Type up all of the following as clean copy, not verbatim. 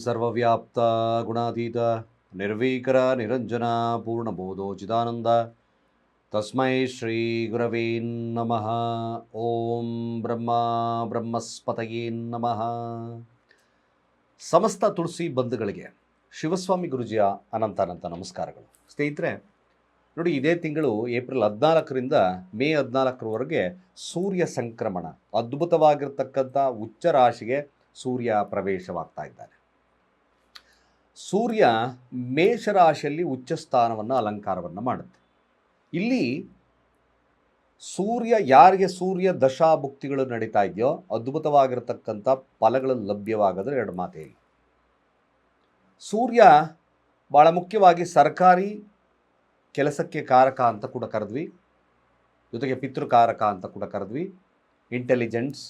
ಸರ್ವವ್ಯಾಪ್ತ ಗುಣಾತೀತ ನಿರ್ವೀಕರ ನಿರಂಜನ ಪೂರ್ಣಬೋಧೋ ಚಿದಾನಂದ ತಸ್ಮೈ ಶ್ರೀ ಗುರವೇ ನಮಃ. ಓಂ ಬ್ರಹ್ಮ ಬ್ರಹ್ಮಸ್ಪತಯೇ ನಮಃ. ಸಮಸ್ತ ತುಳಸಿ ಬಂಧುಗಳಿಗೆ ಶಿವಸ್ವಾಮಿ ಗುರುಜಿಯ ಅನಂತ ನಮಸ್ಕಾರಗಳು. ಸ್ನೇಹಿತರೆ ನೋಡಿ, ಇದೇ ತಿಂಗಳು ಏಪ್ರಿಲ್ 14ರಿಂದ ಮೇ 14ರವರೆಗೆ ಸೂರ್ಯ ಸಂಕ್ರಮಣ, ಅದ್ಭುತವಾಗಿರ್ತಕ್ಕಂಥ ಉಚ್ಚ ರಾಶಿಗೆ ಸೂರ್ಯ ಪ್ರವೇಶವಾಗ್ತಾ ಇದ್ದಾನೆ. ಸೂರ್ಯ ಮೇಷರಾಶಿಯಲ್ಲಿ ಉಚ್ಚ ಸ್ಥಾನವನ್ನು ಅಲಂಕಾರವನ್ನು ಮಾಡುತ್ತೆ. ಇಲ್ಲಿ ಯಾರಿಗೆ ಸೂರ್ಯ ದಶಾಭುಕ್ತಿಗಳು ನಡೀತಾ ಇದೆಯೋ ಅದ್ಭುತವಾಗಿರತಕ್ಕಂಥ ಫಲಗಳು ಲಭ್ಯವಾಗೋದ್ರೆ ಎರಡು ಮಾತೇ ಇಲ್ಲ. ಸೂರ್ಯ ಭಾಳ ಮುಖ್ಯವಾಗಿ ಸರ್ಕಾರಿ ಕೆಲಸಕ್ಕೆ ಕಾರಕ ಅಂತ ಕೂಡ ಕರೆದ್ವಿ, ಜೊತೆಗೆ ಪಿತೃಕಾರಕ ಅಂತ ಕೂಡ ಕರೆದ್ವಿ. ಇಂಟೆಲಿಜೆನ್ಸ್,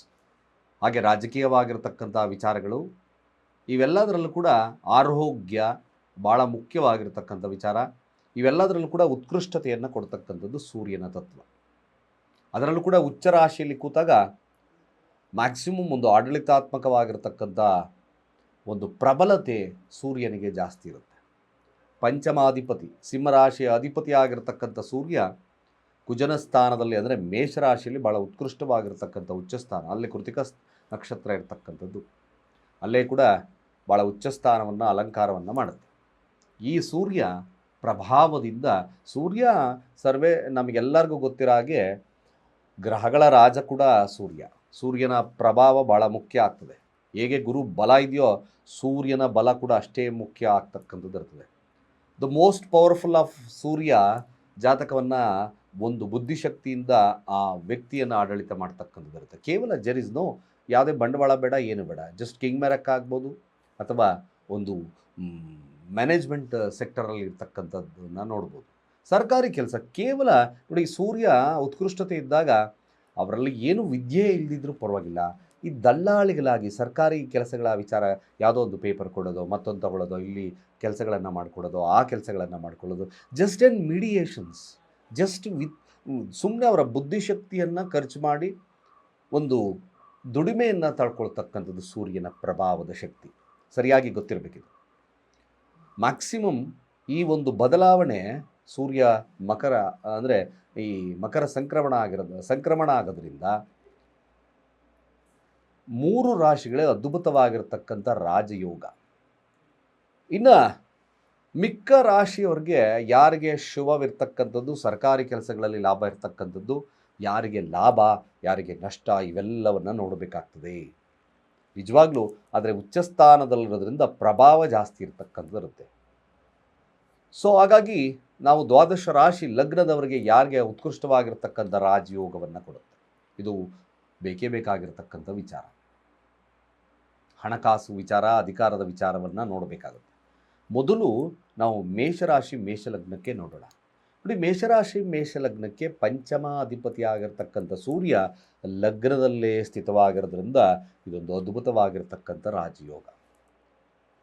ಹಾಗೆ ರಾಜಕೀಯವಾಗಿರತಕ್ಕಂಥ ವಿಚಾರಗಳು, ಇವೆಲ್ಲದರಲ್ಲೂ ಕೂಡ ಆರೋಗ್ಯ ಭಾಳ ಮುಖ್ಯವಾಗಿರ್ತಕ್ಕಂಥ ವಿಚಾರ. ಇವೆಲ್ಲದರಲ್ಲೂ ಕೂಡ ಉತ್ಕೃಷ್ಟತೆಯನ್ನು ಕೊಡ್ತಕ್ಕಂಥದ್ದು ಸೂರ್ಯನ ತತ್ವ. ಅದರಲ್ಲೂ ಕೂಡ ಉಚ್ಚ ರಾಶಿಯಲ್ಲಿ ಕೂತಾಗ ಮ್ಯಾಕ್ಸಿಮಮ್ ಒಂದು ಆಡಳಿತಾತ್ಮಕವಾಗಿರ್ತಕ್ಕಂಥ ಒಂದು ಪ್ರಬಲತೆ ಸೂರ್ಯನಿಗೆ ಜಾಸ್ತಿ ಇರುತ್ತೆ. ಪಂಚಮಾಧಿಪತಿ, ಸಿಂಹರಾಶಿಯ ಅಧಿಪತಿ ಆಗಿರ್ತಕ್ಕಂಥ ಸೂರ್ಯ ಕುಜನ ಸ್ಥಾನದಲ್ಲಿ, ಅಂದರೆ ಮೇಷರಾಶಿಯಲ್ಲಿ ಭಾಳ ಉತ್ಕೃಷ್ಟವಾಗಿರ್ತಕ್ಕಂಥ ಉಚ್ಚ ಸ್ಥಾನ, ಅಲ್ಲಿ ಕೃತಿಕ ನಕ್ಷತ್ರ ಇರತಕ್ಕಂಥದ್ದು, ಅಲ್ಲೇ ಕೂಡ ಭಾಳ ಉಚ್ಚ ಸ್ಥಾನವನ್ನು ಅಲಂಕಾರವನ್ನು ಮಾಡುತ್ತೆ. ಈ ಸೂರ್ಯ ಪ್ರಭಾವದಿಂದ, ಸೂರ್ಯ ನಮಗೆಲ್ಲರಿಗೂ ಗೊತ್ತಿರೋ ಹಾಗೆ ಗ್ರಹಗಳ ರಾಜ ಕೂಡ ಸೂರ್ಯನ ಪ್ರಭಾವ ಭಾಳ ಮುಖ್ಯ ಆಗ್ತದೆ. ಹೇಗೆ ಗುರು ಬಲ ಇದೆಯೋ ಸೂರ್ಯನ ಬಲ ಕೂಡ ಅಷ್ಟೇ ಮುಖ್ಯ ಆಗ್ತಕ್ಕಂಥದ್ದು ಇರ್ತದೆ. ದ ಮೋಸ್ಟ್ ಪವರ್ಫುಲ್ ಆಫ್ ಸೂರ್ಯ ಜಾತಕವನ್ನು ಒಂದು ಬುದ್ಧಿಶಕ್ತಿಯಿಂದ ಆ ವ್ಯಕ್ತಿಯನ್ನು ಆಡಳಿತ ಮಾಡ್ತಕ್ಕಂಥದ್ದು ಇರುತ್ತೆ. ಕೇವಲ ಜೆರಿಸ್ನೋ ಯಾವುದೇ ಬಂಡವಾಳ ಬೇಡ, ಏನು ಬೇಡ, ಜಸ್ಟ್ ಕಿಂಗ್ ಮೇರಕ್ ಆಗ್ಬೋದು, ಅಥವಾ ಒಂದು ಮ್ಯಾನೇಜ್ಮೆಂಟ್ ಸೆಕ್ಟರಲ್ಲಿ ಇರ್ತಕ್ಕಂಥದ್ದನ್ನು ನೋಡ್ಬೋದು. ಸರ್ಕಾರಿ ಕೆಲಸ ಕೇವಲ ನೋಡಿ, ಸೂರ್ಯ ಉತ್ಕೃಷ್ಟತೆ ಇದ್ದಾಗ ಅವರಲ್ಲಿ ಏನು ವಿದ್ಯೆ ಇಲ್ಲದಿದ್ರೂ ಪರವಾಗಿಲ್ಲ, ಈ ದಲ್ಲಾಳಿಗಳಾಗಿ ಸರ್ಕಾರಿ ಕೆಲಸಗಳ ವಿಚಾರ, ಯಾವುದೋ ಒಂದು ಪೇಪರ್ ಕೊಡೋದು, ಮತ್ತೊಂದು ತಗೊಳ್ಳೋದು, ಇಲ್ಲಿ ಕೆಲಸಗಳನ್ನು ಮಾಡಿಕೊಡೋದು, ಆ ಕೆಲಸಗಳನ್ನು ಮಾಡ್ಕೊಳ್ಳೋದು, ಜಸ್ಟ್ ಆ್ಯಂಡ್ ಮೀಡಿಯೇಷನ್ಸ್, ಜಸ್ಟ್ ಸುಮ್ಮನೆ ಅವರ ಬುದ್ಧಿಶಕ್ತಿಯನ್ನು ಖರ್ಚು ಮಾಡಿ ಒಂದು ದುಡಿಮೆಯನ್ನು ತಳ್ಕೊಳ್ತಕ್ಕಂಥದ್ದು ಸೂರ್ಯನ ಪ್ರಭಾವದ ಶಕ್ತಿ. ಸರಿಯಾಗಿ ಗೊತ್ತಿರಬೇಕಿದೆ. ಮ್ಯಾಕ್ಸಿಮಮ್ ಈ ಒಂದು ಬದಲಾವಣೆ ಸೂರ್ಯ ಈ ಮಕರ ಸಂಕ್ರಮಣ ಆಗೋದ್ರಿಂದ 3 ರಾಶಿಗಳೇ ಅದ್ಭುತವಾಗಿರ್ತಕ್ಕಂಥ ರಾಜಯೋಗ. ಇನ್ನು ಮಿಕ್ಕ ರಾಶಿಯವರಿಗೆ ಯಾರಿಗೆ ಶುಭವಿರ್ತಕ್ಕಂಥದ್ದು, ಸರ್ಕಾರಿ ಕೆಲಸಗಳಲ್ಲಿ ಲಾಭ ಇರ್ತಕ್ಕಂಥದ್ದು, ಯಾರಿಗೆ ಲಾಭ ಯಾರಿಗೆ ನಷ್ಟ, ಇವೆಲ್ಲವನ್ನು ನೋಡಬೇಕಾಗ್ತದೆ ನಿಜವಾಗ್ಲೂ. ಆದರೆ ಉಚ್ಚಸ್ಥಾನದಲ್ಲಿರೋದ್ರಿಂದ ಪ್ರಭಾವ ಜಾಸ್ತಿ ಇರ್ತಕ್ಕಂಥದ್ದು ಇರುತ್ತೆ. ಸೊ ಹಾಗಾಗಿ ನಾವು ದ್ವಾದಶ ರಾಶಿ ಲಗ್ನದವರಿಗೆ ಯಾರಿಗೆ ಉತ್ಕೃಷ್ಟವಾಗಿರ್ತಕ್ಕಂಥ ರಾಜಯೋಗವನ್ನು ಕೊಡುತ್ತೆ. ಇದು ಬೇಕೇ ಬೇಕಾಗಿರ್ತಕ್ಕಂಥ ವಿಚಾರ. ಹಣಕಾಸು ವಿಚಾರ, ಅಧಿಕಾರದ ವಿಚಾರವನ್ನು ನೋಡಬೇಕಾಗುತ್ತೆ. ಮೊದಲು ನಾವು ಮೇಷರಾಶಿ ಮೇಷಲಗ್ನಕ್ಕೆ ನೋಡೋಣ. ನೋಡಿ, ಮೇಷರಾಶಿ ಮೇಷಲಗ್ನಕ್ಕೆ ಪಂಚಮಾಧಿಪತಿ ಆಗಿರ್ತಕ್ಕಂಥ ಸೂರ್ಯ ಲಗ್ನದಲ್ಲೇ ಸ್ಥಿತವಾಗಿರೋದ್ರಿಂದ ಇದೊಂದು ಅದ್ಭುತವಾಗಿರ್ತಕ್ಕಂಥ ರಾಜಯೋಗ.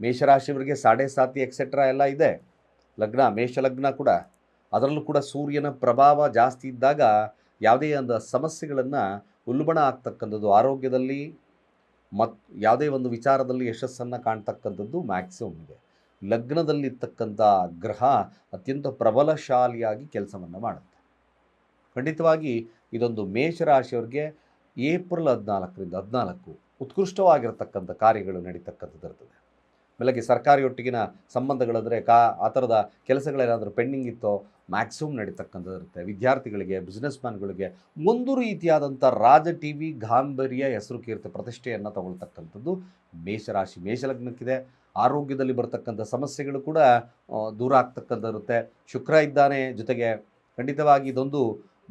ಮೇಷರಾಶಿಯವರಿಗೆ 7.5 ಎಕ್ಸೆಟ್ರಾ ಎಲ್ಲ ಇದೆ. ಲಗ್ನ ಮೇಷಲಗ್ನ ಕೂಡ, ಅದರಲ್ಲೂ ಕೂಡ ಸೂರ್ಯನ ಪ್ರಭಾವ ಜಾಸ್ತಿ ಇದ್ದಾಗ ಯಾವುದೇ ಒಂದು ಸಮಸ್ಯೆಗಳನ್ನು ಉಲ್ಬಣ ಆಗ್ತಕ್ಕಂಥದ್ದು, ಆರೋಗ್ಯದಲ್ಲಿ ಯಾವುದೇ ಒಂದು ವಿಚಾರದಲ್ಲಿ ಯಶಸ್ಸನ್ನು ಕಾಣ್ತಕ್ಕಂಥದ್ದು ಮ್ಯಾಕ್ಸಿಮಮ್ ಇದೆ. ಲಗ್ನದಲ್ಲಿರ್ತಕ್ಕಂಥ ಗ್ರಹ ಅತ್ಯಂತ ಪ್ರಬಲಶಾಲಿಯಾಗಿ ಕೆಲಸವನ್ನು ಮಾಡುತ್ತೆ. ಖಂಡಿತವಾಗಿ ಇದೊಂದು ಮೇಷರಾಶಿಯವರಿಗೆ ಏಪ್ರಿಲ್ 14ರಿಂದ 14 ಉತ್ಕೃಷ್ಟವಾಗಿರತಕ್ಕಂಥ ಕಾರ್ಯಗಳು ನಡೀತಕ್ಕಂಥದ್ದು ಇರ್ತದೆ. ಬೆಳಗ್ಗೆ ಸರ್ಕಾರಿಯೊಟ್ಟಿಗಿನ ಸಂಬಂಧಗಳಂದರೆ ಆ ಥರದ ಕೆಲಸಗಳೇನಾದರೂ ಪೆಂಡಿಂಗ್ ಇತ್ತೋ ಮ್ಯಾಕ್ಸಿಮಮ್ ನಡೀತಕ್ಕಂಥದ್ದು ಇರುತ್ತೆ. ವಿದ್ಯಾರ್ಥಿಗಳಿಗೆ, ಬಿಸ್ನೆಸ್ ಮ್ಯಾನ್ಗಳಿಗೆ ಒಂದು ರೀತಿಯಾದಂಥ ರಾಜ ಟಿವಿ ಗಾಂಭೀರ್ಯ, ಹೆಸರು, ಕೀರ್ತಿ, ಪ್ರತಿಷ್ಠೆಯನ್ನು ತಗೊಳ್ತಕ್ಕಂಥದ್ದು ಮೇಷರಾಶಿ ಮೇಷಲಗ್ನಕ್ಕಿದೆ. ಆರೋಗ್ಯದಲ್ಲಿ ಬರ್ತಕ್ಕಂಥ ಸಮಸ್ಯೆಗಳು ಕೂಡ ದೂರ ಆಗ್ತಕ್ಕಂಥ ಇರುತ್ತೆ. ಶುಕ್ರ ಇದ್ದಾನೆ ಜೊತೆಗೆ. ಖಂಡಿತವಾಗಿ ಇದೊಂದು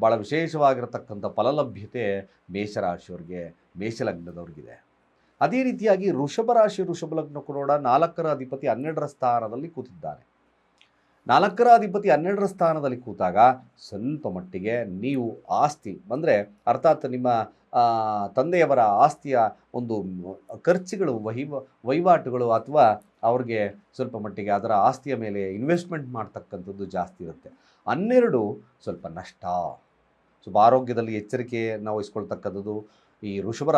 ಭಾಳ ವಿಶೇಷವಾಗಿರತಕ್ಕಂಥ ಫಲಲಭ್ಯತೆ ಮೇಷರಾಶಿಯವರಿಗೆ, ಮೇಷಲಗ್ನದವ್ರಿಗಿದೆ. ಅದೇ ರೀತಿಯಾಗಿ ವೃಷಭ ಲಗ್ನಕ್ಕೂ ಕೂಡ 4ರ ಅಧಿಪತಿ 12ರ ಸ್ಥಾನದಲ್ಲಿ ಕೂತಿದ್ದಾನೆ. 4ರ ಅಧಿಪತಿ 12ರ ಸ್ಥಾನದಲ್ಲಿ ಕೂತಾಗ ಸ್ವಲ್ಪ ಮಟ್ಟಿಗೆ ನೀವು ಆಸ್ತಿ ಅಂದರೆ, ಅರ್ಥಾತ್ ನಿಮ್ಮ ತಂದೆಯವರ ಆಸ್ತಿಯ ಒಂದು ಖರ್ಚುಗಳು, ವಹಿವಾಟುಗಳು, ಅಥವಾ ಅವ್ರಿಗೆ ಸ್ವಲ್ಪ ಮಟ್ಟಿಗೆ ಅದರ ಆಸ್ತಿಯ ಮೇಲೆ ಇನ್ವೆಸ್ಟ್ಮೆಂಟ್ ಮಾಡ್ತಕ್ಕಂಥದ್ದು ಜಾಸ್ತಿ ಇರುತ್ತೆ. 12 ಸ್ವಲ್ಪ ನಷ್ಟ, ಸ್ವಲ್ಪ ಆರೋಗ್ಯದಲ್ಲಿ ಎಚ್ಚರಿಕೆ ನಾವು ವಹಿಸ್ಕೊಳ್ತಕ್ಕಂಥದ್ದು ಈ ವೃಷಭ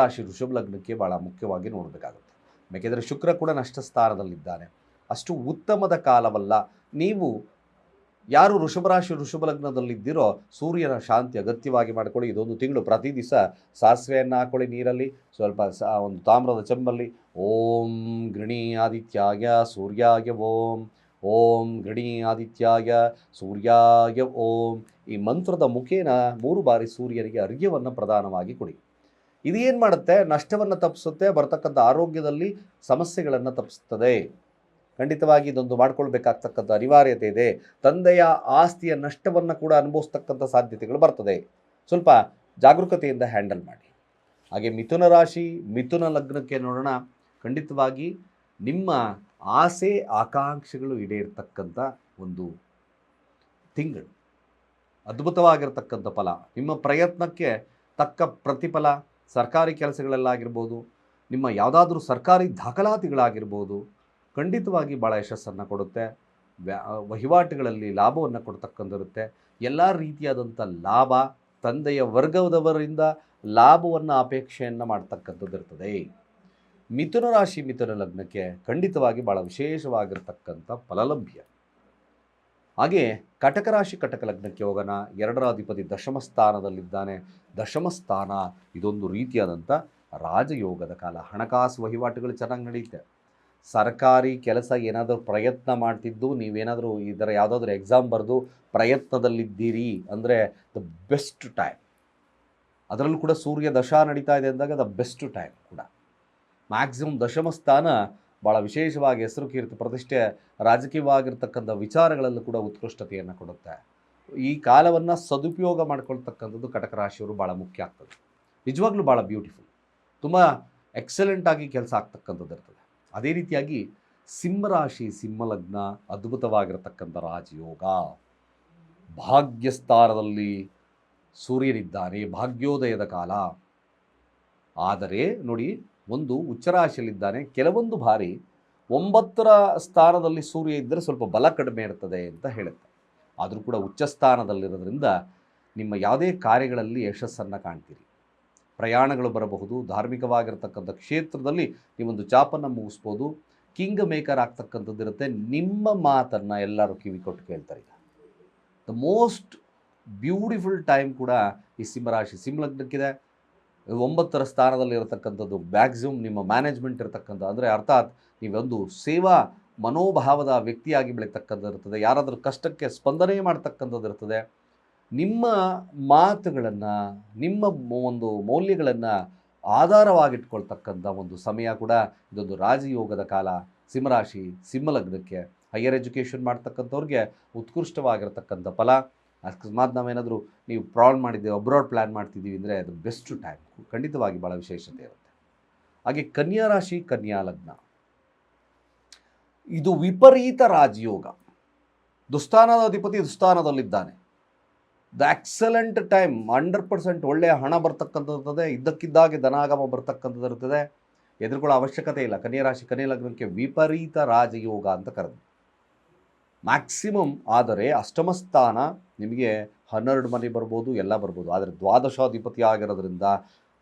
ಲಗ್ನಕ್ಕೆ ಭಾಳ ಮುಖ್ಯವಾಗಿ ನೋಡಬೇಕಾಗುತ್ತೆ. ಬೇಕಿದ್ರೆ ಶುಕ್ರ ಕೂಡ ನಷ್ಟ ಸ್ಥಾನದಲ್ಲಿದ್ದಾನೆ. ಅಷ್ಟು ಉತ್ತಮದ ಕಾಲವಲ್ಲ. ನೀವು ಯಾರು ವೃಷಭ ರಾಶಿ ವೃಷಭ ಲಗ್ನದಲ್ಲಿದ್ದೀರೋ ಸೂರ್ಯನ ಶಾಂತಿ ಅಗತ್ಯವಾಗಿ ಮಾಡಿಕೊಳ್ಳಿ. ಇದೊಂದು ತಿಂಗಳು ಪ್ರತಿ ದಿವಸ ಸಾಸಿವೆಯನ್ನು ಹಾಕೊಳ್ಳಿ ನೀರಲ್ಲಿ, ಸ್ವಲ್ಪ ಒಂದು ತಾಮ್ರದ ಚೆಂಬಲ್ಲಿ. ಓಂ ಗೃಣಿ ಆದಿತ್ಯಾಯ ಸೂರ್ಯಾಯ ಓಂ, ಓಂ ಗೃಣಿ ಆದಿತ್ಯಾಯ ಸೂರ್ಯಾಯ ಓಂ. ಈ ಮಂತ್ರದ ಮುಖೇನ 3 ಬಾರಿ ಸೂರ್ಯನಿಗೆ ಅರ್ಘ್ಯವನ್ನು ಪ್ರದಾನವಾಗಿ ಕೊಡಿ. ಇದೇನು ಮಾಡುತ್ತೆ? ನಷ್ಟವನ್ನು ತಪ್ಪಿಸುತ್ತೆ, ಬರ್ತಕ್ಕಂಥ ಆರೋಗ್ಯದಲ್ಲಿ ಸಮಸ್ಯೆಗಳನ್ನು ತಪ್ಪಿಸ್ತದೆ. ಖಂಡಿತವಾಗಿ ಇದೊಂದು ಮಾಡ್ಕೊಳ್ಬೇಕಾಗ್ತಕ್ಕಂಥ ಅನಿವಾರ್ಯತೆ ಇದೆ. ತಂದೆಯ ಆಸ್ತಿಯ ನಷ್ಟವನ್ನು ಕೂಡ ಅನುಭವಿಸ್ತಕ್ಕಂಥ ಸಾಧ್ಯತೆಗಳು ಬರ್ತದೆ. ಸ್ವಲ್ಪ ಜಾಗರೂಕತೆಯಿಂದ ಹ್ಯಾಂಡಲ್ ಮಾಡಿ. ಹಾಗೆ ಮಿಥುನ ರಾಶಿ ಮಿಥುನ ಲಗ್ನಕ್ಕೆ ನೋಡೋಣ. ಖಂಡಿತವಾಗಿ ನಿಮ್ಮ ಆಸೆ ಆಕಾಂಕ್ಷೆಗಳು ಈಡೇರ್ತಕ್ಕಂಥ ಒಂದು ತಿಂಗಳು, ಅದ್ಭುತವಾಗಿರ್ತಕ್ಕಂಥ ಫಲ, ನಿಮ್ಮ ಪ್ರಯತ್ನಕ್ಕೆ ತಕ್ಕ ಪ್ರತಿಫಲ. ಸರ್ಕಾರಿ ಕೆಲಸಗಳಲ್ಲಾಗಿರ್ಬೋದು, ನಿಮ್ಮ ಯಾವುದಾದ್ರೂ ಸರ್ಕಾರಿ ದಾಖಲಾತಿಗಳಾಗಿರ್ಬೋದು, ಖಂಡಿತವಾಗಿ ಭಾಳ ಯಶಸ್ಸನ್ನು ಕೊಡುತ್ತೆ. ವಹಿವಾಟುಗಳಲ್ಲಿ ಲಾಭವನ್ನು ಕೊಡ್ತಕ್ಕಂಥಿರುತ್ತೆ. ಎಲ್ಲ ರೀತಿಯಾದಂಥ ಲಾಭ, ತಂದೆಯ ವರ್ಗದವರಿಂದ ಲಾಭವನ್ನು ಅಪೇಕ್ಷೆಯನ್ನು ಮಾಡ್ತಕ್ಕಂಥದ್ದು ಇರ್ತದೆ. ಮಿಥುನ ರಾಶಿ ಮಿಥುನ ಲಗ್ನಕ್ಕೆ ಖಂಡಿತವಾಗಿ ಭಾಳ ವಿಶೇಷವಾಗಿರ್ತಕ್ಕಂಥ ಫಲಲಭ್ಯ. ಹಾಗೆ ಕಟಕ ರಾಶಿ ಕಟಕ ಲಗ್ನಕ್ಕೆ ಹೋಗೋಣ. 2ರ ಅಧಿಪತಿ ದಶಮ ಸ್ಥಾನದಲ್ಲಿದ್ದಾನೆ. ದಶಮ ಸ್ಥಾನ ಇದೊಂದು ರೀತಿಯಾದಂಥ ರಾಜಯೋಗದ ಕಾಲ. ಹಣಕಾಸು ವಹಿವಾಟುಗಳು ಚೆನ್ನಾಗಿ ನಡೆಯುತ್ತೆ. ಸರ್ಕಾರಿ ಕೆಲಸ ಏನಾದರೂ ಪ್ರಯತ್ನ ಮಾಡ್ತಿದ್ದು, ನೀವೇನಾದರೂ ಇದರ ಯಾವುದಾದ್ರೂ ಎಕ್ಸಾಮ್ ಬರೆದು ಪ್ರಯತ್ನದಲ್ಲಿದ್ದೀರಿ ಅಂದರೆ ದ ಬೆಸ್ಟ್ ಟೈಮ್. ಅದರಲ್ಲೂ ಕೂಡ ಸೂರ್ಯ ದಶಾ ನಡೀತಾ ಇದೆ ಅಂದಾಗ ದ ಬೆಸ್ಟ್ ಟೈಮ್ ಕೂಡ. ಮ್ಯಾಕ್ಸಿಮಮ್ ದಶಮ ಸ್ಥಾನ ಭಾಳ ವಿಶೇಷವಾಗಿ ಹೆಸರು ಕೀರ್ತಿ ಪ್ರತಿಷ್ಠೆ ರಾಜಕೀಯವಾಗಿರ್ತಕ್ಕಂಥ ವಿಚಾರಗಳಲ್ಲೂ ಕೂಡ ಉತ್ಕೃಷ್ಟತೆಯನ್ನು ಕೊಡುತ್ತೆ. ಈ ಕಾಲವನ್ನು ಸದುಪಯೋಗ ಮಾಡ್ಕೊಳ್ತಕ್ಕಂಥದ್ದು ಕಟಕ ರಾಶಿಯವರು ಭಾಳ ಮುಖ್ಯ ಆಗ್ತದೆ. ನಿಜವಾಗ್ಲೂ ಭಾಳ ಬ್ಯೂಟಿಫುಲ್, ತುಂಬ ಎಕ್ಸಲೆಂಟಾಗಿ ಕೆಲಸ ಆಗ್ತಕ್ಕಂಥದ್ದು ಇರ್ತದೆ. ಅದೇ ರೀತಿಯಾಗಿ ಸಿಂಹರಾಶಿ ಸಿಂಹಲಗ್ನ ಅದ್ಭುತವಾಗಿರತಕ್ಕಂಥ ರಾಜಯೋಗ. ಭಾಗ್ಯಸ್ಥಾನದಲ್ಲಿ ಸೂರ್ಯನಿದ್ದಾನೆ, ಭಾಗ್ಯೋದಯದ ಕಾಲ. ಆದರೆ ನೋಡಿ, ಒಂದು ಉಚ್ಚರಾಶಿಯಲ್ಲಿದ್ದಾನೆ. ಕೆಲವೊಂದು ಬಾರಿ 9ರ ಸ್ಥಾನದಲ್ಲಿ ಸೂರ್ಯ ಇದ್ದರೆ ಸ್ವಲ್ಪ ಬಲ ಕಡಿಮೆ ಇರ್ತದೆ ಅಂತ ಹೇಳುತ್ತೆ. ಆದರೂ ಕೂಡ ಉಚ್ಚ ಸ್ಥಾನದಲ್ಲಿರೋದ್ರಿಂದ ನಿಮ್ಮ ಯಾವುದೇ ಕಾರ್ಯಗಳಲ್ಲಿ ಯಶಸ್ಸನ್ನು ಕಾಣ್ತೀರಿ. ಪ್ರಯಾಣಗಳು ಬರಬಹುದು. ಧಾರ್ಮಿಕವಾಗಿರ್ತಕ್ಕಂಥ ಕ್ಷೇತ್ರದಲ್ಲಿ ನೀವೊಂದು ಚಾಪನ್ನು ಮುಗಿಸ್ಬೋದು. ಕಿಂಗ್ ಮೇಕರ್ ಆಗ್ತಕ್ಕಂಥದ್ದು ಇರುತ್ತೆ. ನಿಮ್ಮ ಮಾತನ್ನು ಎಲ್ಲರೂ ಕಿವಿ ಕೊಟ್ಟು ಕೇಳ್ತಾರೆ. ಈಗ ದ ಮೋಸ್ಟ್ ಬ್ಯೂಟಿಫುಲ್ ಟೈಮ್ ಕೂಡ ಈ ಸಿಂಹರಾಶಿ ಸಿಂಹಲಗ್ನಕ್ಕಿದೆ. 9ರ ಸ್ಥಾನದಲ್ಲಿ ಇರತಕ್ಕಂಥದ್ದು ಮ್ಯಾಕ್ಸಿಮಮ್ ನಿಮ್ಮ ಮ್ಯಾನೇಜ್ಮೆಂಟ್ ಇರತಕ್ಕಂಥ, ಅಂದರೆ ಅರ್ಥಾತ್ ನೀವೊಂದು ಸೇವಾ ಮನೋಭಾವದ ವ್ಯಕ್ತಿಯಾಗಿ ಬೆಳೀತಕ್ಕಂಥದ್ದು ಇರ್ತದೆ. ಯಾರಾದರೂ ಕಷ್ಟಕ್ಕೆ ಸ್ಪಂದನೆ ಮಾಡ್ತಕ್ಕಂಥದ್ದು ಇರ್ತದೆ. ನಿಮ್ಮ ಮಾತುಗಳನ್ನು, ನಿಮ್ಮ ಒಂದು ಮೌಲ್ಯಗಳನ್ನು ಆಧಾರವಾಗಿಟ್ಕೊಳ್ತಕ್ಕಂಥ ಒಂದು ಸಮಯ ಕೂಡ ಇದೊಂದು ರಾಜಯೋಗದ ಕಾಲ. ಸಿಂಹರಾಶಿ ಸಿಂಹಲಗ್ನಕ್ಕೆ ಹೈಯರ್ ಎಜುಕೇಷನ್ ಮಾಡ್ತಕ್ಕಂಥವ್ರಿಗೆ ಉತ್ಕೃಷ್ಟವಾಗಿರ್ತಕ್ಕಂಥ ಫಲ. ಅಕಸ್ಮಾತ್ ನಾವೇನಾದರೂ ನೀವು ಪ್ರಾಬ್ಲಮ್ ಮಾಡಿದ್ದೇವೆ, ಅಬ್ರಾಡ್ ಪ್ಲ್ಯಾನ್ ಮಾಡ್ತಿದ್ದೀವಿ ಅಂದರೆ ಅದು ಬೆಸ್ಟ್ ಟೈಮ್. ಖಂಡಿತವಾಗಿ ಭಾಳ ವಿಶೇಷತೆ ಇರುತ್ತೆ. ಹಾಗೆ ಕನ್ಯಾ ರಾಶಿ ಕನ್ಯಾ ಲಗ್ನ ಇದು ವಿಪರೀತ ರಾಜಯೋಗ. ದುಸ್ಥಾನದ ಅಧಿಪತಿ ದುಸ್ಥಾನದಲ್ಲಿದ್ದಾನೆ. The excellent time. 100% ಒಳ್ಳೆಯ ಹಣ ಬರ್ತಕ್ಕಂಥದ್ದು, ಇದ್ದಕ್ಕಿದ್ದಾಗೆ ಧನಾಗಮ ಬರ್ತಕ್ಕಂಥದ್ದು ಇರ್ತದೆ. ಎದುರುಕೊಳ್ಳೋ ಅವಶ್ಯಕತೆ ಇಲ್ಲ. ಕನ್ಯಾ ರಾಶಿ ಕನ್ಯಾ ಲಗ್ನಕ್ಕೆ ವಿಪರೀತ ರಾಜಯೋಗ ಅಂತ ಕರೆದು ಮ್ಯಾಕ್ಸಿಮಮ್. ಆದರೆ ಅಷ್ಟಮ ಸ್ಥಾನ ನಿಮಗೆ 12 ಮನೆ ಬರ್ಬೋದು, ಎಲ್ಲ ಬರ್ಬೋದು. ಆದರೆ ದ್ವಾದಶಾಧಿಪತಿ ಆಗಿರೋದ್ರಿಂದ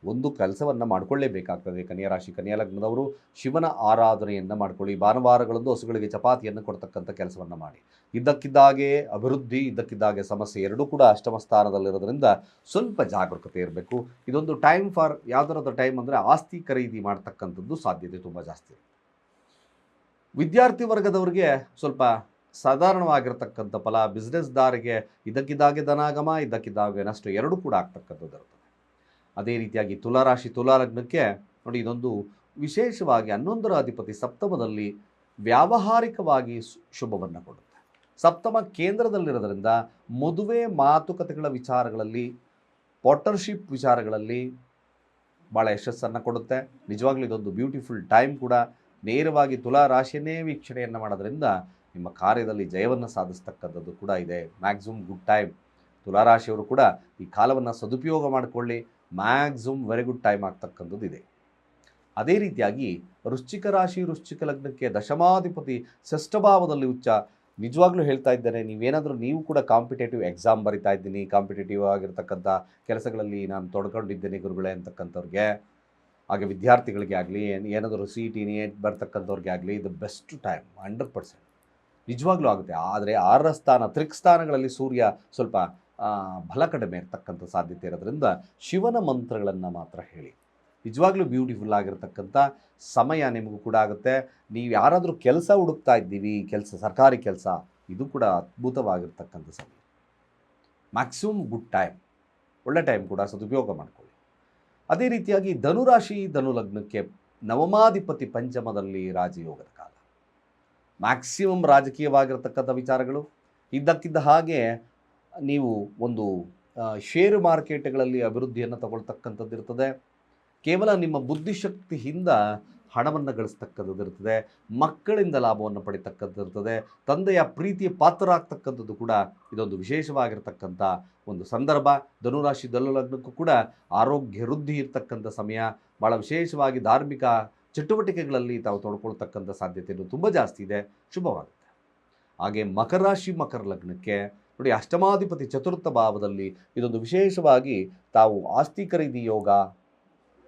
ಒಂದು ಕೆಲಸವನ್ನು ಮಾಡಿಕೊಳ್ಳೇಬೇಕಾಗ್ತದೆ. ಕನ್ಯಾ ರಾಶಿ ಕನ್ಯಾ ಲಗ್ನದವರು ಶಿವನ ಆರಾಧನೆಯನ್ನು ಮಾಡಿಕೊಳ್ಳಿ. ಭಾನುವಾರಗಳಂದು ಹಸುಗಳಿಗೆ ಚಪಾತಿಯನ್ನು ಕೊಡ್ತಕ್ಕಂಥ ಕೆಲಸವನ್ನು ಮಾಡಿ. ಇದ್ದಕ್ಕಿದ್ದಾಗೆ ಅಭಿವೃದ್ಧಿ, ಇದ್ದಕ್ಕಿದ್ದಾಗೆ ಸಮಸ್ಯೆ ಎರಡೂ ಕೂಡ ಅಷ್ಟಮ ಸ್ಥಾನದಲ್ಲಿರೋದ್ರಿಂದ ಸ್ವಲ್ಪ ಜಾಗರೂಕತೆ ಇರಬೇಕು. ಇದೊಂದು ಟೈಮ್ ಫಾರ್ ಯಾವುದರದ ಟೈಮ್ ಅಂದರೆ ಆಸ್ತಿ ಖರೀದಿ ಮಾಡ್ತಕ್ಕಂಥದ್ದು ಸಾಧ್ಯತೆ ತುಂಬ ಜಾಸ್ತಿ. ವಿದ್ಯಾರ್ಥಿ ವರ್ಗದವರಿಗೆ ಸ್ವಲ್ಪ ಸಾಧಾರಣವಾಗಿರ್ತಕ್ಕಂಥ ಫಲ. ಬಿಸ್ನೆಸ್ದಾರಿಗೆ ಇದ್ದಕ್ಕಿದ್ದಾಗೆ ಧನಾಗಮ, ಇದ್ದಕ್ಕಿದ್ದಾಗೆ ನಷ್ಟ ಎರಡೂ ಕೂಡ ಆಗ್ತಕ್ಕಂಥದ್ದು ಇರ್ತದೆ. ಅದೇ ರೀತಿಯಾಗಿ ತುಲಾರಾಶಿ ತುಲಾ ಲಗ್ನಕ್ಕೆ ನೋಡಿ, ಇದೊಂದು ವಿಶೇಷವಾಗಿ 11ರ ಅಧಿಪತಿ ಸಪ್ತಮದಲ್ಲಿ ವ್ಯಾವಹಾರಿಕವಾಗಿ ಶುಭವನ್ನು ಕೊಡುತ್ತೆ. ಸಪ್ತಮ ಕೇಂದ್ರದಲ್ಲಿರೋದ್ರಿಂದ ಮದುವೆ ಮಾತುಕತೆಗಳ ವಿಚಾರಗಳಲ್ಲಿ, ಪಾರ್ಟ್ನರ್ಶಿಪ್ ವಿಚಾರಗಳಲ್ಲಿ ಭಾಳ ಯಶಸ್ಸನ್ನು ಕೊಡುತ್ತೆ. ನಿಜವಾಗ್ಲೂ ಇದೊಂದು ಬ್ಯೂಟಿಫುಲ್ ಟೈಮ್ ಕೂಡ. ನೇರವಾಗಿ ತುಲಾ ರಾಶಿಯನ್ನೇ ವೀಕ್ಷಣೆಯನ್ನು ಮಾಡೋದ್ರಿಂದ ನಿಮ್ಮ ಕಾರ್ಯದಲ್ಲಿ ಜಯವನ್ನು ಸಾಧಿಸ್ತಕ್ಕಂಥದ್ದು ಕೂಡ ಇದೆ. Maximum good time. ತುಲಾರಾಶಿಯವರು ಕೂಡ ಈ ಕಾಲವನ್ನು ಸದುಪಯೋಗ ಮಾಡಿಕೊಳ್ಳಿ. ಮ್ಯಾಕ್ಸಿಮಮ್ ವೆರಿ ಗುಡ್ ಟೈಮ್ ಆಗ್ತಕ್ಕಂಥದ್ದು ಇದೆ. ಅದೇ ರೀತಿಯಾಗಿ ವೃಶ್ಚಿಕ ರಾಶಿ ವೃಶ್ಚಿಕ ಲಗ್ನಕ್ಕೆ ದಶಮಾಧಿಪತಿ ಷಷ್ಠಭಾವದಲ್ಲಿ ಉಚ್ಚ. ನಿಜವಾಗ್ಲೂ ಹೇಳ್ತಾ ಇದ್ದೇನೆ, ನೀವು ಕೂಡ ಕಾಂಪಿಟೇಟಿವ್ ಎಕ್ಸಾಮ್ ಬರಿತಾ ಇದ್ದೀನಿ, ಕಾಂಪಿಟೇಟಿವ್ ಆಗಿರ್ತಕ್ಕಂಥ ಕೆಲಸಗಳಲ್ಲಿ ನಾನು ತೊಡ್ಕೊಂಡಿದ್ದೇನೆ ಗುರುಗಳೇ ಅಂತಕ್ಕಂಥವ್ರಿಗೆ ಹಾಗೆ ವಿದ್ಯಾರ್ಥಿಗಳಿಗೆ ಆಗಲಿ ಏನಾದರೂ ಸಿ ಟಿ ನೀಟ್ ಬರ್ತಕ್ಕಂಥವ್ರಿಗೆ ಆಗಲಿ ಇದು ಬೆಸ್ಟ್ ಟೈಮ್ 100%. ನಿಜವಾಗ್ಲೂ ಆಗುತ್ತೆ. ಆದರೆ 6ರ ಸ್ಥಾನ ತ್ರಿಕ್ಸ್ಥಾನಗಳಲ್ಲಿ ಸೂರ್ಯ ಸ್ವಲ್ಪ ಬಲ ಕಡಿಮೆ ಇರತಕ್ಕಂಥ ಸಾಧ್ಯತೆ ಇರೋದ್ರಿಂದ ಶಿವನ ಮಂತ್ರಗಳನ್ನು ಮಾತ್ರ ಹೇಳಿ. ನಿಜವಾಗ್ಲೂ ಬ್ಯೂಟಿಫುಲ್ ಆಗಿರತಕ್ಕಂಥ ಸಮಯ ನಿಮಗೂ ಕೂಡ ಆಗುತ್ತೆ. ನೀವು ಯಾರಾದರೂ ಕೆಲಸ ಹುಡುಕ್ತಾ ಇದ್ದೀವಿ, ಸರ್ಕಾರಿ ಕೆಲಸ, ಇದು ಕೂಡ ಅದ್ಭುತವಾಗಿರ್ತಕ್ಕಂಥ ಸಮಯ. ಮ್ಯಾಕ್ಸಿಮಮ್ ಗುಡ್ ಟೈಮ್, ಒಳ್ಳೆ ಟೈಮ್ ಕೂಡ, ಸದುಪಯೋಗ ಮಾಡಿಕೊಳ್ಳಿ. ಅದೇ ರೀತಿಯಾಗಿ ಧನುರಾಶಿ ಧನುಲಗ್ನಕ್ಕೆ ನವಮಾಧಿಪತಿ ಪಂಚಮದಲ್ಲಿ ರಾಜಯೋಗದ ಕಾಲ. ಮ್ಯಾಕ್ಸಿಮಮ್ ರಾಜಕೀಯವಾಗಿರ್ತಕ್ಕಂಥ ವಿಚಾರಗಳು ಇದ್ದಕ್ಕಿದ್ದ ಹಾಗೆ ನೀವು ಒಂದು ಷೇರು ಮಾರ್ಕೆಟ್ಗಳಲ್ಲಿ ಅಭಿವೃದ್ಧಿಯನ್ನು ತಗೊಳ್ತಕ್ಕಂಥದ್ದು ಇರ್ತದೆ. ಕೇವಲ ನಿಮ್ಮ ಬುದ್ಧಿಶಕ್ತಿಯಿಂದ ಹಣವನ್ನು ಗಳಿಸ್ತಕ್ಕಂಥದ್ದು ಇರ್ತದೆ. ಮಕ್ಕಳಿಂದ ಲಾಭವನ್ನು ಪಡಿತಕ್ಕಂಥದ್ದು ಇರ್ತದೆ. ತಂದೆಯ ಪ್ರೀತಿಯ ಪಾತ್ರರಾಗ್ತಕ್ಕಂಥದ್ದು ಕೂಡ ಇದೊಂದು ವಿಶೇಷವಾಗಿರ್ತಕ್ಕಂಥ ಒಂದು ಸಂದರ್ಭ. ಧನುರಾಶಿ ಧನುಲಗ್ನಕ್ಕೂ ಕೂಡ ಆರೋಗ್ಯ ವೃದ್ಧಿ ಇರ್ತಕ್ಕಂಥ ಸಮಯ. ಭಾಳ ವಿಶೇಷವಾಗಿ ಧಾರ್ಮಿಕ ಚಟುವಟಿಕೆಗಳಲ್ಲಿ ತಾವು ತೊಡ್ಕೊಳ್ತಕ್ಕಂಥ ಸಾಧ್ಯತೆಯೂ ತುಂಬ ಜಾಸ್ತಿ ಇದೆ. ಶುಭವಾಗುತ್ತೆ. ಹಾಗೆ ಮಕರ ರಾಶಿ ಮಕರ ಲಗ್ನಕ್ಕೆ ನೋಡಿ, ಅಷ್ಟಮಾಧಿಪತಿ ಚತುರ್ಥ ಭಾವದಲ್ಲಿ ಇದೊಂದು ವಿಶೇಷವಾಗಿ ತಾವು ಆಸ್ತಿ ಖರೀದಿ ಯೋಗ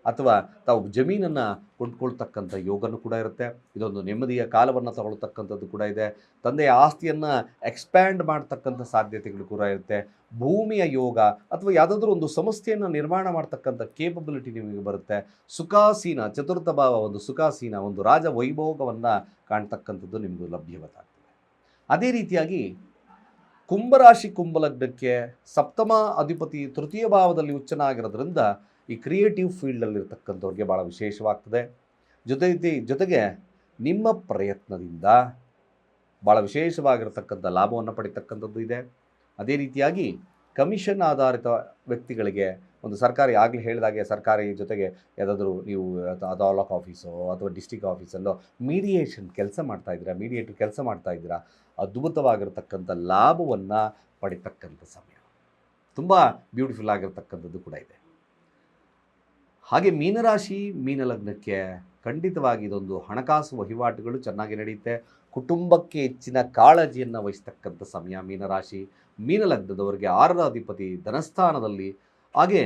ಅಥವಾ ತಾವು ಜಮೀನನ್ನು ಕೊಂಡ್ಕೊಳ್ತಕ್ಕಂಥ ಯೋಗನೂ ಕೂಡ ಇರುತ್ತೆ. ಇದೊಂದು ನೆಮ್ಮದಿಯ ಕಾಲವನ್ನು ತಗೊಳ್ತಕ್ಕಂಥದ್ದು ಕೂಡ ಇದೆ. ತಂದೆಯ ಆಸ್ತಿಯನ್ನು ಎಕ್ಸ್ಪ್ಯಾಂಡ್ ಮಾಡ್ತಕ್ಕಂಥ ಸಾಧ್ಯತೆಗಳು ಕೂಡ ಇರುತ್ತೆ. ಭೂಮಿಯ ಯೋಗ ಅಥವಾ ಯಾವುದಾದ್ರೂ ಒಂದು ಸಂಸ್ಥೆಯನ್ನು ನಿರ್ಮಾಣ ಮಾಡ್ತಕ್ಕಂಥ ಕೇಪಬಿಲಿಟಿ ನಿಮಗೆ ಬರುತ್ತೆ. ಸುಖಾಸೀನ ಚತುರ್ಥ ಭಾವ ಒಂದು ಸುಖಾಸೀನ ಒಂದು ರಾಜ ವೈಭೋಗವನ್ನು ಕಾಣ್ತಕ್ಕಂಥದ್ದು ನಿಮಗೂ ಲಭ್ಯವಾಗ್ತದೆ. ಅದೇ ರೀತಿಯಾಗಿ ಕುಂಭರಾಶಿ ಕುಂಭಲಗ್ನಕ್ಕೆ ಸಪ್ತಮ ಅಧಿಪತಿ ತೃತೀಯ ಭಾವದಲ್ಲಿ ಉಚ್ಚನಾಗಿರೋದ್ರಿಂದ ಈ ಕ್ರಿಯೇಟಿವ್ ಫೀಲ್ಡಲ್ಲಿರ್ತಕ್ಕಂಥವ್ರಿಗೆ ಭಾಳ ವಿಶೇಷವಾಗ್ತದೆ. ಜೊತೆಗೆ ನಿಮ್ಮ ಪ್ರಯತ್ನದಿಂದ ಭಾಳ ವಿಶೇಷವಾಗಿರ್ತಕ್ಕಂಥ ಲಾಭವನ್ನು ಪಡಿತಕ್ಕಂಥದ್ದು ಇದೆ. ಅದೇ ರೀತಿಯಾಗಿ ಕಮಿಷನ್ ಆಧಾರಿತ ವ್ಯಕ್ತಿಗಳಿಗೆ ಒಂದು ಸರ್ಕಾರಿ ಆಗಲೇ ಹೇಳಿದಾಗೆ ಸರ್ಕಾರಿ ಜೊತೆಗೆ ಯಾವುದಾದ್ರೂ ನೀವು ತಾಲೂಕು ಆಫೀಸೋ ಅಥವಾ ಡಿಸ್ಟಿಕ್ ಆಫೀಸಲ್ಲೋ ಮೀಡಿಯೇಟರ್ ಕೆಲಸ ಮಾಡ್ತಾ ಇದ್ದೀರಾ, ಅದ್ಭುತವಾಗಿರ್ತಕ್ಕಂಥ ಲಾಭವನ್ನು ಪಡಿತಕ್ಕಂಥ ಸಮಯ. ತುಂಬ ಬ್ಯೂಟಿಫುಲ್ ಆಗಿರ್ತಕ್ಕಂಥದ್ದು ಕೂಡ ಇದೆ. ಹಾಗೆ ಮೀನರಾಶಿ ಮೀನಲಗ್ನಕ್ಕೆ ಖಂಡಿತವಾಗಿ ಇದೊಂದು ಹಣಕಾಸು ವಹಿವಾಟುಗಳು ಚೆನ್ನಾಗಿ ನಡೆಯುತ್ತೆ. ಕುಟುಂಬಕ್ಕೆ ಹೆಚ್ಚಿನ ಕಾಳಜಿಯನ್ನು ವಹಿಸ್ತಕ್ಕಂಥ ಸಮಯ ಮೀನರಾಶಿ ಮೀನಲಗ್ನದವರಿಗೆ. 6ರ ಅಧಿಪತಿ ಧನಸ್ಥಾನದಲ್ಲಿ. ಹಾಗೆ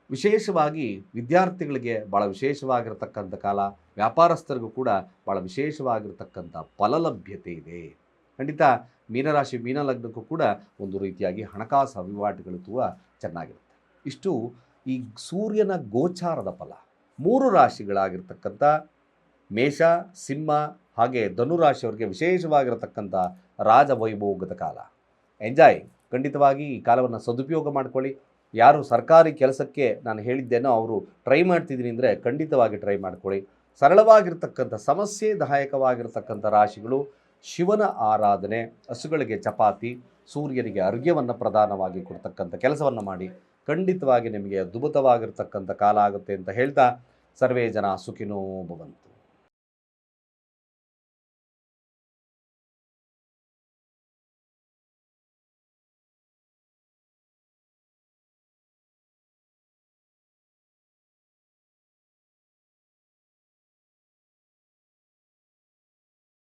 ವಿಶೇಷವಾಗಿ ವಿದ್ಯಾರ್ಥಿಗಳಿಗೆ ಭಾಳ ವಿಶೇಷವಾಗಿರ್ತಕ್ಕಂಥ ಕಾಲ. ವ್ಯಾಪಾರಸ್ಥರಿಗೂ ಕೂಡ ಭಾಳ ವಿಶೇಷವಾಗಿರ್ತಕ್ಕಂಥ ಫಲಲಭ್ಯತೆ ಇದೆ. ಖಂಡಿತ ಮೀನರಾಶಿ ಮೀನಲಗ್ನಕ್ಕೂ ಕೂಡ ಒಂದು ರೀತಿಯಾಗಿ ಹಣಕಾಸು ವಹಿವಾಟುಗಳು ತುಂಬ ಚೆನ್ನಾಗಿರುತ್ತೆ. ಇಷ್ಟು ಈ ಸೂರ್ಯನ ಗೋಚಾರದ ಫಲ. 3 ರಾಶಿಗಳಾಗಿರ್ತಕ್ಕಂಥ ಮೇಷ, ಸಿಂಹ ಹಾಗೆ ಧನುರಾಶಿಯವರಿಗೆ ವಿಶೇಷವಾಗಿರತಕ್ಕಂಥ ರಾಜವೈಭೋಗದ ಕಾಲ. ಎಂಜಾಯ್. ಖಂಡಿತವಾಗಿ ಈ ಕಾಲವನ್ನು ಸದುಪಯೋಗ ಮಾಡಿಕೊಳ್ಳಿ. ಯಾರು ಸರ್ಕಾರಿ ಕೆಲಸಕ್ಕೆ ನಾನು ಹೇಳಿದ್ದೇನೋ ಅವರು ಟ್ರೈ ಮಾಡ್ತಿದ್ದೀನಿ ಅಂದರೆ ಖಂಡಿತವಾಗಿ ಟ್ರೈ ಮಾಡ್ಕೊಳ್ಳಿ. ಸರಳವಾಗಿರ್ತಕ್ಕಂಥ ಸಮಸ್ಯೆದಾಯಕವಾಗಿರ್ತಕ್ಕಂಥ ರಾಶಿಗಳು ಶಿವನ ಆರಾಧನೆ, ಹಸುಗಳಿಗೆ ಚಪಾತಿ, ಸೂರ್ಯನಿಗೆ ಅರ್ಘ್ಯವನ್ನು ಪ್ರದಾನವಾಗಿ ಕೊಡ್ತಕ್ಕಂಥ ಕೆಲಸವನ್ನು ಮಾಡಿ. ಖಂಡಿತವಾಗಿ ನಿಮಗೆ ಅದ್ಭುತವಾಗಿರ್ತಕ್ಕಂಥ ಕಾಲ ಆಗುತ್ತೆ ಅಂತ ಹೇಳ್ತಾ ಸರ್ವೇ ಜನ ಸುಖಿನೋ ಭವಂತು.